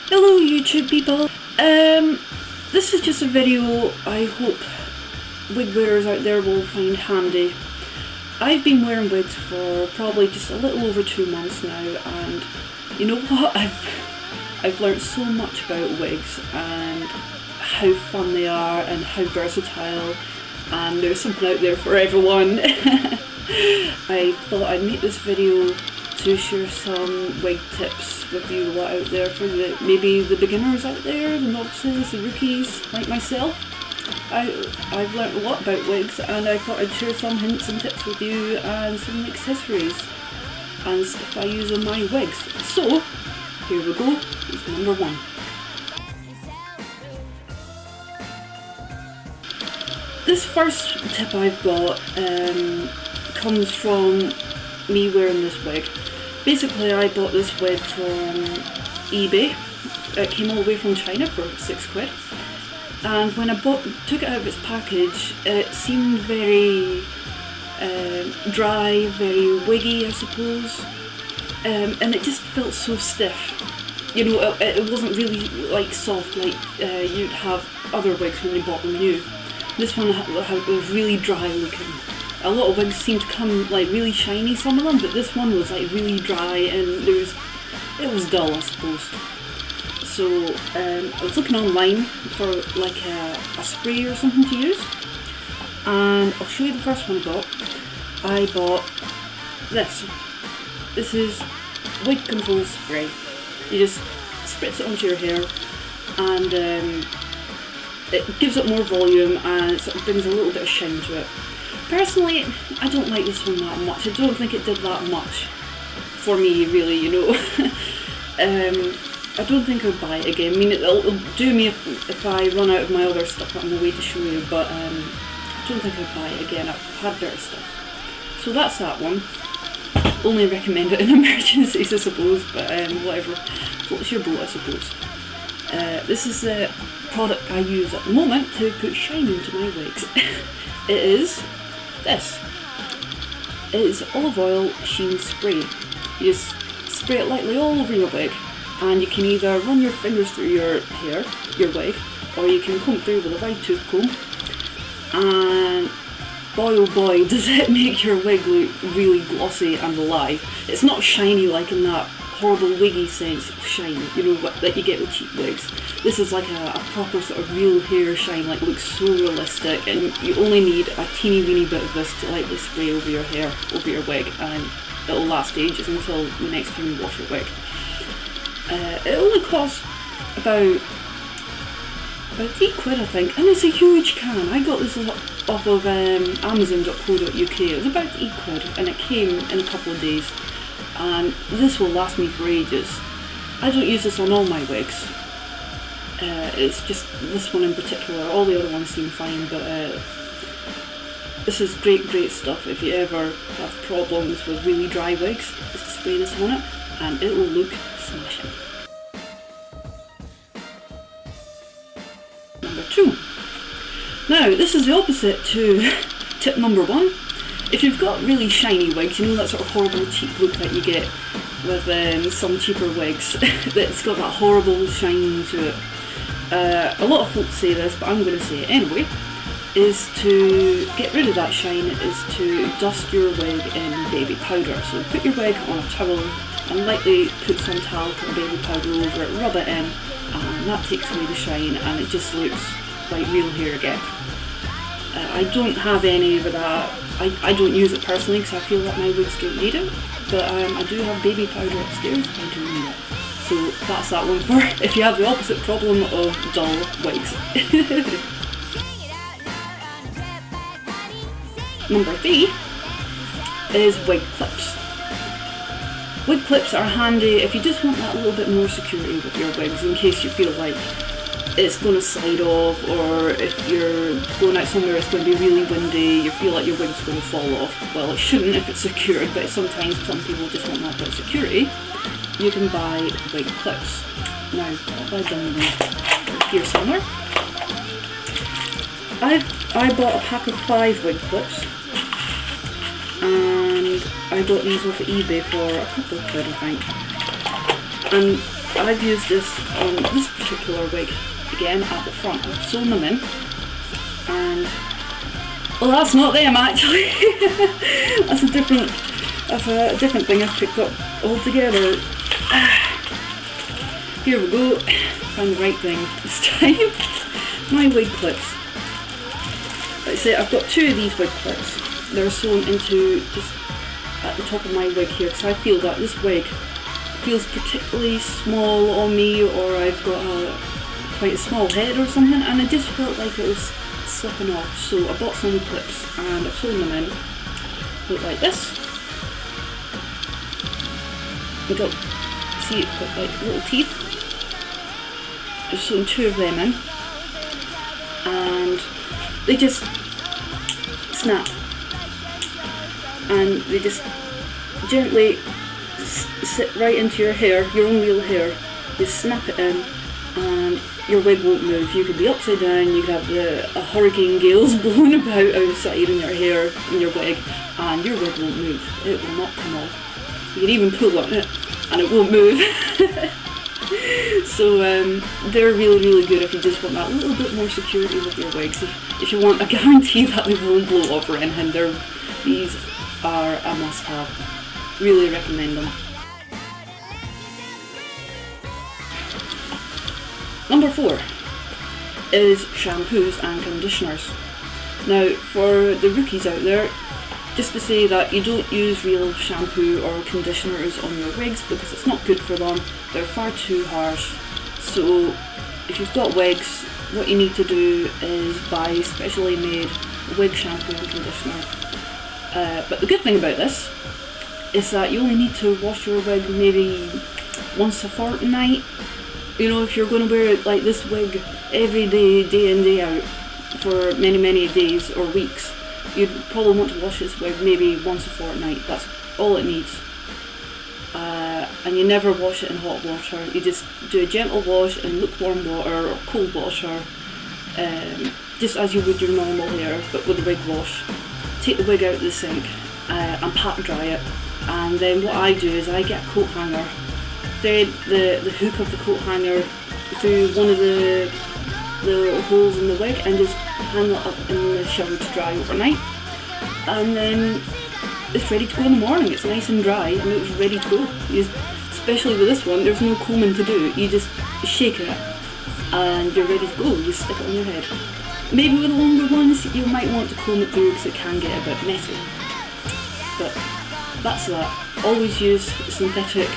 Hello YouTube people. This is just a video I hope wig wearers out there will find handy. I've been wearing wigs for probably just a little over 2 months now, and you know what? I've learnt so much about wigs and how fun they are and how versatile, and there's something out there for everyone. I thought I'd make this video to share some wig tips with you lot out there for maybe the beginners out there, the novices, the rookies like myself. I've learnt a lot about wigs, and I thought I'd share some hints and tips with you and some accessories and stuff I use on my wigs. So here we go, it's number 1. This first tip I've got comes from me wearing this wig. Basically, I bought this wig from eBay. It came all the way from China for £6, and when I took it out of its package, it seemed very dry, very wiggy, I suppose, and it just felt so stiff. You know, it wasn't really like soft like you'd have other wigs when you bought them new. This one was really dry looking. A lot of wigs seem to come like really shiny, some of them, but this one was like really dry and it was dull, I suppose. So I was looking online for like a spray or something to use, and I'll show you the first one I got. I bought this. This is wig control spray. You just spritz it onto your hair, and it gives it more volume and it sort of brings a little bit of shine to it. Personally, I don't like this one that much. I don't think it did that much for me, really, you know. I don't think I'd buy it again. I mean, it'll do me if I run out of my other stuff on the way to show you, but I don't think I'd buy it again. I've had better stuff. So that's that one. Only recommend it in emergencies, I suppose, but whatever. Floats your boat, I suppose. This is the product I use at the moment to put shine into my wigs. It is this. It is olive oil sheen spray. You just spray it lightly all over your wig, and you can either run your fingers through your hair, your wig, or you can comb through with a wide tooth comb, and boy oh boy does it make your wig look really glossy and alive. It's not shiny like in that horrible wiggy sense of shine, you know, that you get with cheap wigs. This is like a proper sort of real hair shine, like looks so realistic, and you only need a teeny weeny bit of this to lightly spray over your hair, over your wig, and it'll last ages until the next time you wash your wig. It only costs about £8 I think, and it's a huge can. I got this off of Amazon.co.uk. It was about £8 and it came in a couple of days, and this will last me for ages. I don't use this on all my wigs. It's just this one in particular. All the other ones seem fine, but this is great stuff. If you ever have problems with really dry wigs, just spray this on it and it will look smashing. Number 2. Now, this is the opposite to tip number 1. If you've got really shiny wigs, you know that sort of horrible cheap look that you get with some cheaper wigs, that's got that horrible shine to it. A lot of folks say this, but I'm going to say it anyway, is to get rid of that shine is to dust your wig in baby powder. So put your wig on a towel and lightly put some talc or baby powder over it, rub it in, and that takes away the shine and it just looks like real hair again. I don't have any of that. I don't use it personally because I feel that my wigs don't need it, but I do have baby powder upstairs. I do need it. So that's that one for if you have the opposite problem of dull wigs. Number 3 is wig clips. Wig clips are handy if you just want that little bit more security with your wigs in case you feel like it's going to slide off, or if you're going out somewhere it's going to be really windy, you feel like your wig's going to fall off. Well, it shouldn't if it's secured, but sometimes some people just want that bit of security. You can buy wig clips. Now, what have I done with here somewhere? I bought a pack of 5 wig clips, and I bought these off of eBay for a couple of quid, I think. And I've used this on this particular wig again at the front. I've sewn them in, and well, that's not them actually. That's a different thing I've picked up altogether. Here we go. Found the right thing this time. My wig clips. Like I say, I've got two of these wig clips. They're sewn into just at the top of my wig here, because I feel that this wig feels particularly small on me, or I've got quite a small head or something, and I just felt like it was slipping off. So I bought some clips and I've sewn them in. Look like this. You got, see, it's got like little teeth. I've sewn two of them in, and they just snap, and they just gently sit right into your hair, your own real hair. You snap it in and your wig won't move. You could be upside down, you could have a hurricane gales blowing about outside in your hair, in your wig, and your wig won't move. It will not come off. You can even pull on it and it won't move. So they're really, really good if you just want that little bit more security with your wigs. If you want a guarantee that they won't blow off or anything, these are a must-have. Really recommend them. Number 4 is shampoos and conditioners. Now, for the rookies out there, just to say that you don't use real shampoo or conditioners on your wigs because it's not good for them. They're far too harsh. So if you've got wigs, what you need to do is buy specially made wig shampoo and conditioner. But the good thing about this is that you only need to wash your wig maybe once a fortnight. You know, if you're going to wear it like this wig every day, day in, day out, for many, many days or weeks, you'd probably want to wash this wig maybe once a fortnight. That's all it needs. And you never wash it in hot water. You just do a gentle wash in lukewarm water or cold water, just as you would your normal hair, but with a wig wash. Take the wig out of the sink and pat dry it. And then what I do is I get a coat hanger, thread the hook of the coat hanger through one of the holes in the wig and just hang it up in the shower to dry overnight. And then it's ready to go in the morning. It's nice and dry and it's ready to go. Especially with this one, there's no combing to do. You just shake it and you're ready to go. You stick it on your head. Maybe with the longer ones you might want to comb it through because it can get a bit messy. But that's that. Always use synthetic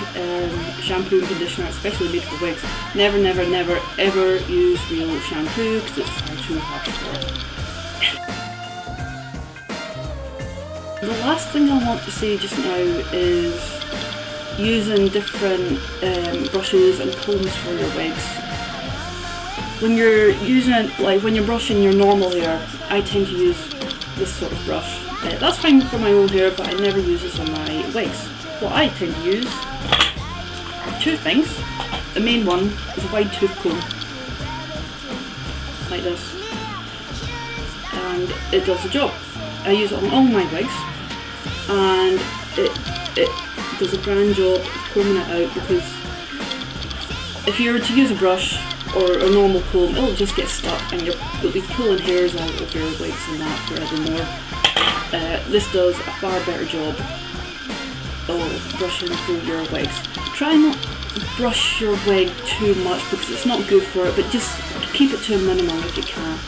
shampoo and conditioner, especially made for wigs. Never, never, never, ever use real shampoo because it's far too harsh for it. The last thing I want to say just now is using different brushes and combs for your wigs. When you're when you're brushing your normal hair, I tend to use this sort of brush. That's fine for my own hair, but I never use this on my wigs. What I tend to use are two things. The main one is a wide tooth comb, like this, and it does the job. I use it on all my wigs, and it does a grand job of combing it out, because if you were to use a brush or a normal comb, it'll just get stuck and you'll be pulling hairs out of your wigs and that forevermore. This does a far better job of brushing through your wigs. Try not to brush your wig too much because it's not good for it, but just keep it to a minimum if you can.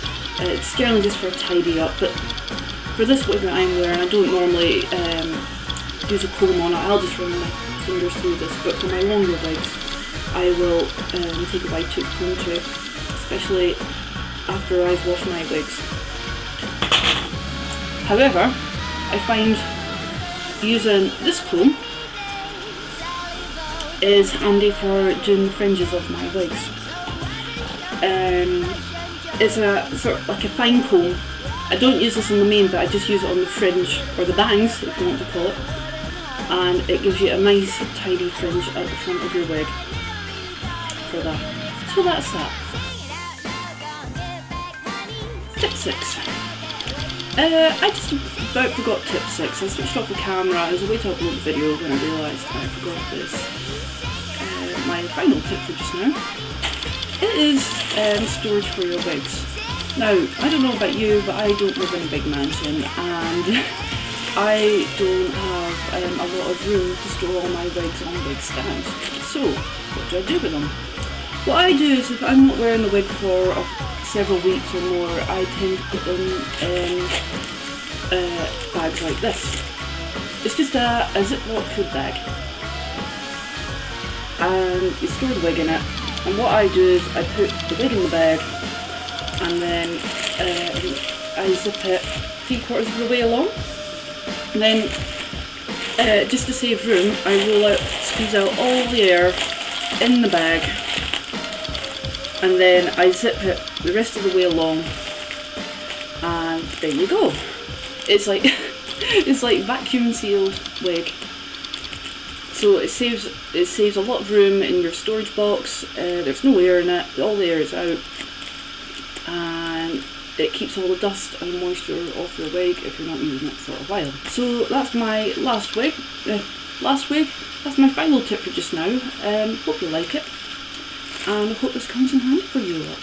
It's generally just for a tidy up, but for this wig that I'm wearing, I don't normally use a comb on it. I'll just run my fingers through this, but for my longer wigs I will take a wide tooth comb too, especially after I've washed my wigs. However, I find using this comb is handy for doing the fringes of my wigs. It's a sort of like a fine comb. I don't use this on the main bit, I just use it on the fringe, or the bangs if you want to call it, and it gives you a nice tidy fringe at the front of your wig for that. So that's that. Tip 6. I just about forgot tip 6. I switched off the camera. I was away to upload the video when I realised I forgot this. my final tip for just now. It is storage for your wigs. Now, I don't know about you, but I don't live in a big mansion, and I don't have a lot of room to store all my wigs on wig stands. So, what do I do with them? What I do is, if I'm not wearing the wig for several weeks or more, I tend to put them in bags like this. It's just a Ziploc food bag, and you store the wig in it. And what I do is I put the wig in the bag, and then I zip it 3/4 of the way along. And then, just to save room, I roll out, squeeze out all the air in the bag, and then I zip it the rest of the way along, and there you go. It's like it's like vacuum sealed wig. So it saves a lot of room in your storage box. There's no air in it. All the air is out, and it keeps all the dust and moisture off your wig if you're not using it for a while. So that's my last wig. That's my final tip for just now. Hope you like it, and I hope this comes in handy for you all.